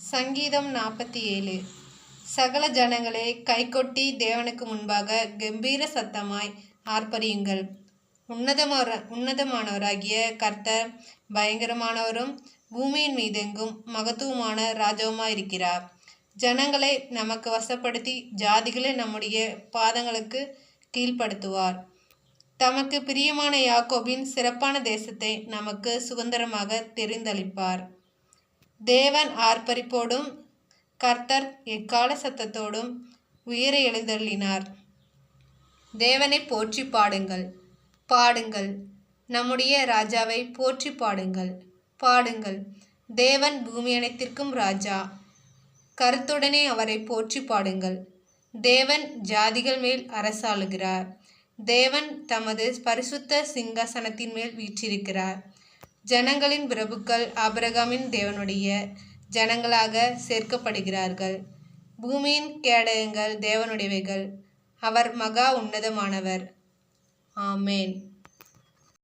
சங்கீதம் 47. சகல ஜனங்களே கைகொட்டி தேவனுக்கு முன்பாக கம்பீர சத்தமாய் ஆர்ப்பரியுங்கள். உன்னதமானவராகிய கர்த்தர் பயங்கரமானவரும் பூமியின் மீதெங்கும் மகத்துவமான ராஜாவுமாயிருக்கிறார். ஜனங்களை நமக்கு வசப்படுத்தி ஜாதிகளை நம்முடைய பாதங்களுக்கு கீழ்ப்படுத்துவார். தமக்கு பிரியமான யாக்கோபின் சிறப்பான தேசத்தை நமக்கு சுதந்திரமாக தெரிந்தளிப்பார். தேவன் ஆர்ப்பரிப்போடும் கர்த்தர் எக்கால சத்தத்தோடும் உயர எழுந்தருளினார். தேவனை போற்றி பாடுங்கள், பாடுங்கள். நம்முடைய ராஜாவை போற்றி பாடுங்கள், பாடுங்கள். தேவன் பூமி அனைத்திற்கும் ராஜா. கருத்துடனே அவரை போற்றி பாடுங்கள். தேவன் ஜாதிகள் மேல் அரசாளுகிறார். தேவன் தமது பரிசுத்த சிங்காசனத்தின் மேல் வீற்றிருக்கிறார். ஜனங்களின் பிரபுக்கள் ஆபிரகாமின் தேவனுடைய ஜனங்களாக சேர்க்கப்படுகிறார்கள். பூமியின் கேடயங்கள் தேவனுடையவைகள். அவர் மகா உன்னதமானவர். ஆமேன்.